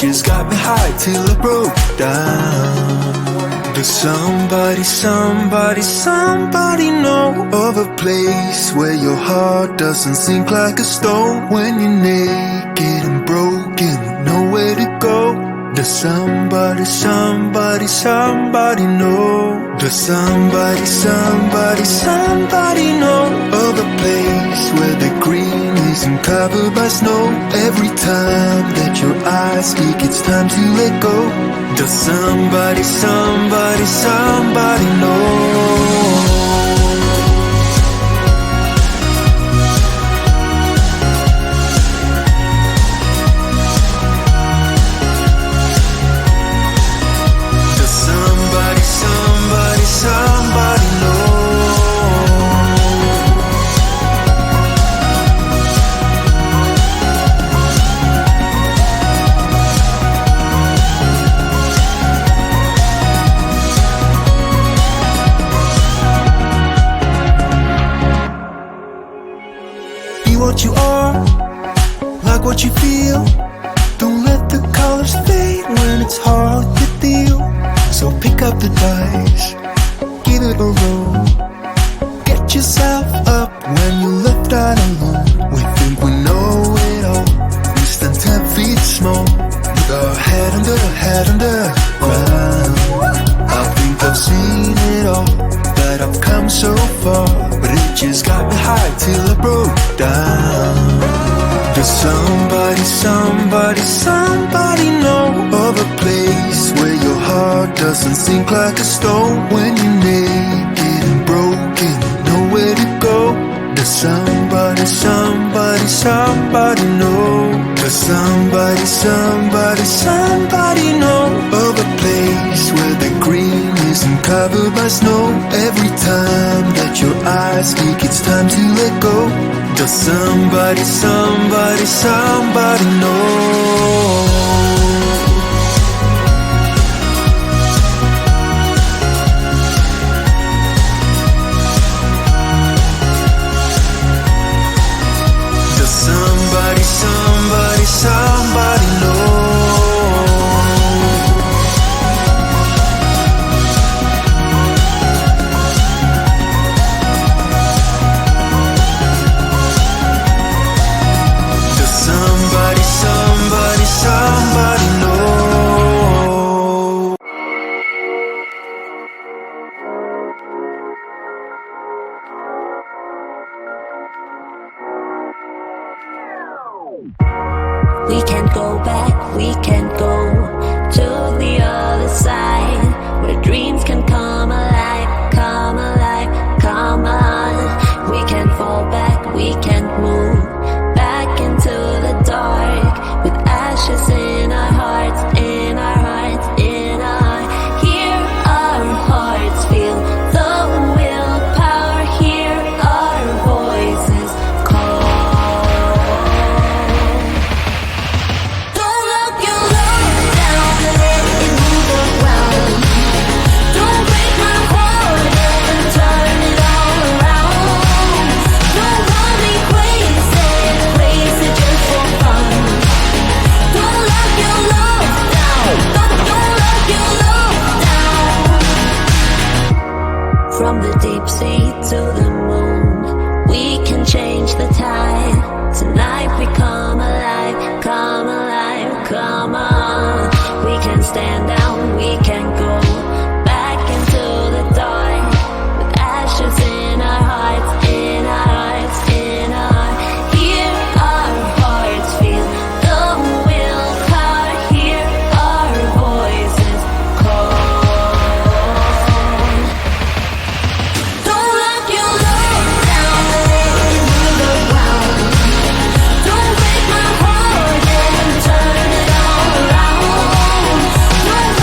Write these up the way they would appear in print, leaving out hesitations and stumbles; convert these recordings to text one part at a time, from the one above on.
just got me high till I broke down. Does somebody know of a place where your heart doesn't sink like a stone? When you're naked and broken, nowhere to go. Does somebody know? Does somebody know of a place where the green isn't covered by snow? Every time that your eyes speak, it's time to let go. Does somebody know? Somebody know. Be what you are, like what you feel. Don't let the colors fade when it's hard to deal. So pick up the dice, give it a roll. Get yourself up when you're left out alone. We think we know it all, we stand 10 feet small, with our head under ground. I think I've seen it all, but I've come so far, but it just got me high till I broke down. Does somebody know of a place where your heart doesn't sink like a stone? When you're naked and broken, nowhere to go. Does somebody know? Does somebody know of a place where the green isn't covered by snow? Every time that your eyes speak, it's time to let go. Does somebody know? Somebody know. Does somebody know? We can't go back, we can't go to the other side, where dreams can come alive, come alive, come on. We can't fall back, we can't move back into the dark, with ashes in our hearts, in our hearts, in our hear our hearts feel the willpower, hear our voices call. From the deep sea to the moon, we can change the tide. Tonight we come alive, come alive, come on. We can stand down, we can go back into the dark, with ashes in our hearts, in our hearts, in our hear our hearts feel the willpower, hear our voices call. Don't break my heart and turn it all around. Don't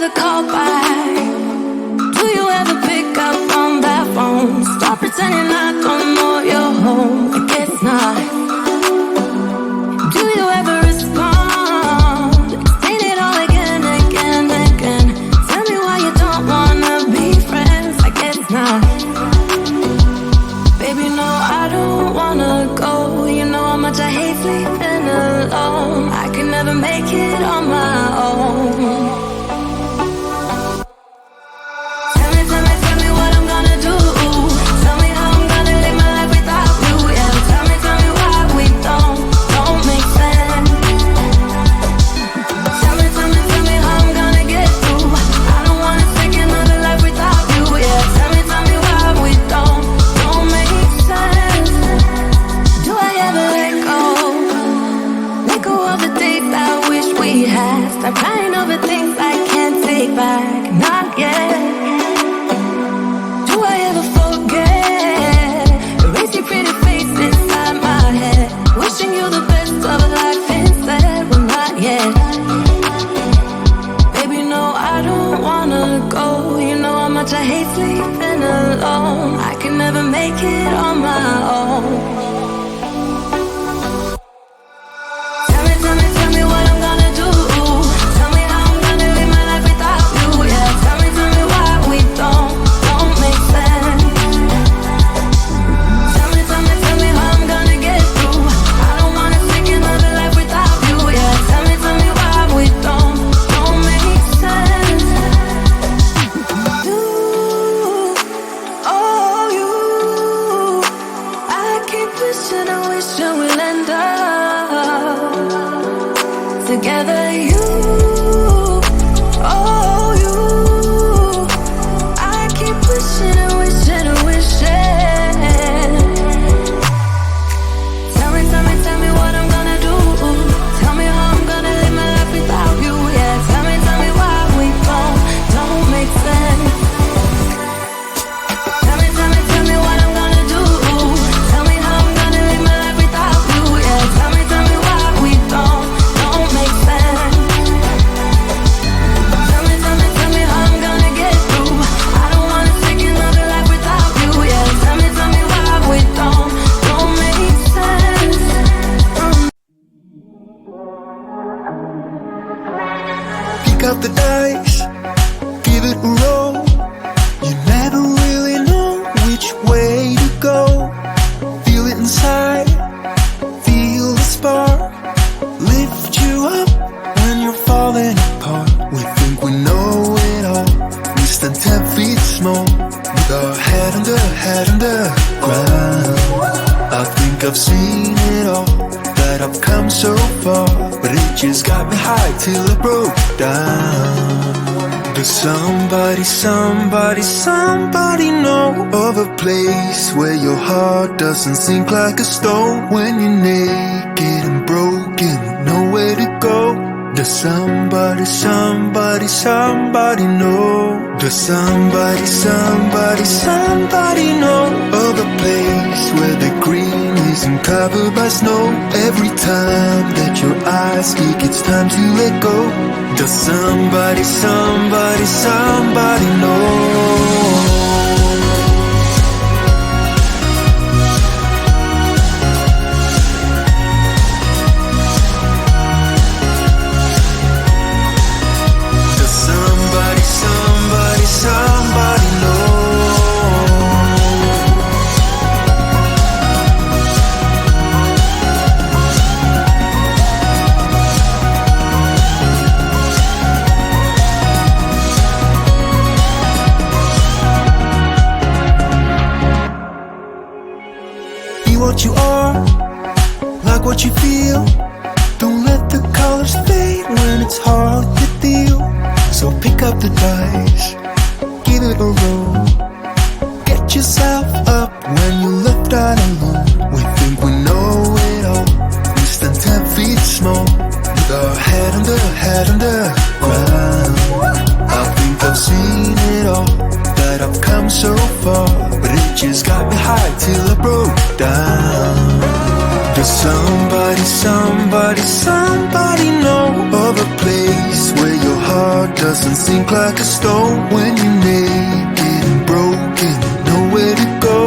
ever call back? Do you ever pick up on that phone? Stop pretending I don't know you're home. I guess not. Do you ever respond? Explain it all again, again, again. Tell me why you don't wanna be friends. I guess not. Baby, no, I don't wanna go. You know how much I hate sleeping alone. I can never make it on my own. Tell me what I'm gonna do. Tell me how I'm gonna live my life without you. Yeah, tell me why we don't make sense. Tell me how I'm gonna get through. I don't wanna take another life without you. Yeah, tell me why we don't make sense. Do I ever let go? Let go of the days I wish we had. Stop crying over things I can't take back. Not yet. Do I ever forget? Erase your pretty face inside my head. Wishing you the best of life instead. Well, not yet. Baby, no, I don't wanna go. You know how much I hate sleeping alone. I can never make it on my own. Tell me what I'm gonna do. Tell me how I'm gonna live my life without you. Yeah, tell me why we don't make sense. Tell me how I'm gonna get through. I don't wanna take another life without you. Yeah, tell me why we don't make sense. You, oh you, I keep wishing and wishing we'll end up together. You, oh you, I keep wishing and wishing and wishing. Tell me what I'm gonna do. Tell me how I'm gonna live my life without you. Yeah, tell me why we don't make sense. Tell me what I'm gonna do. Tell me how I'm gonna live my life without you. Yeah, tell me why we don't make sense. Tell me how I'm gonna get through. I don't wanna take another life without you. Yeah, tell me why we don't make sense. Pick up the dice, give it a roll. You never really know which way to go. Feel it inside, feel the spark. Lift you up when you're falling apart. We think we know it all. We stand 10 feet small, with our head under ground. I think I've seen it all, that I've come so far, but it just got me high till I broke down. Does somebody know of a place where your heart doesn't sink like a stone when you're naked and broken, nowhere to go? Does somebody know? Does somebody know of a place where the green isn't covered by snow? Every time that your eyes speak, it's time to let go. Does somebody know? Somebody know. Be what you are, like what you feel. Don't let the colors fade when it's hard to deal. So pick up the dice, give it a roll. Get yourself up when you're left out alone. We think we know it all. We stand 10 feet small, with our head under ground. I think I've seen it all, that I've come so far, but it just got me high till I broke down. Does somebody know of a place where your heart heart doesn't sink like a stone. When you're naked and broken, nowhere to go.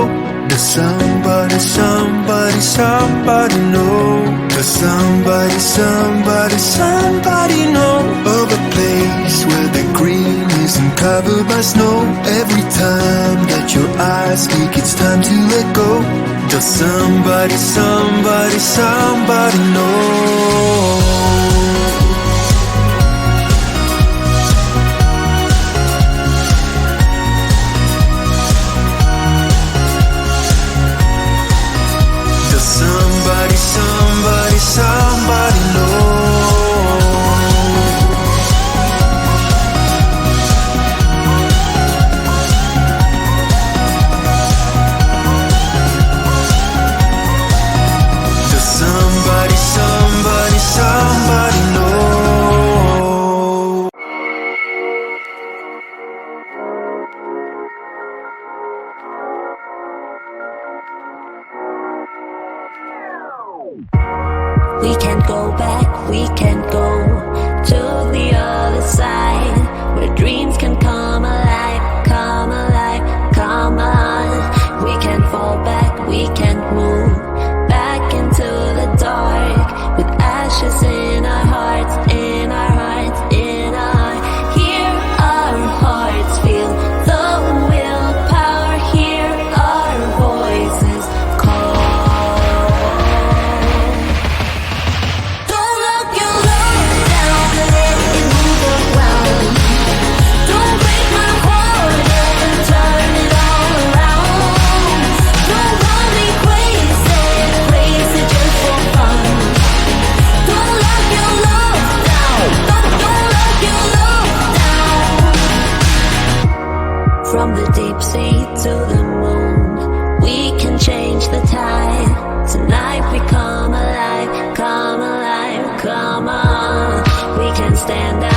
Does somebody, somebody, somebody know? Does somebody, somebody, somebody know of a place where the green isn't covered by snow? Every time that your eyes speak, it's time to let go. Does somebody, somebody, somebody know? Somebody, somebody, somebody know. Does somebody, somebody, somebody know? We can't go back, we can't go to the other side, where dreams can come alive, come alive, come on. We can't fall back, we can't move back into the dark, with ashes in our hearts, in our hearts, in our hearts. Hear our hearts feel the willpower, hear our voices call. From the deep sea to the moon, we can change the tide. Tonight we come alive, come alive, come on. We can stand out.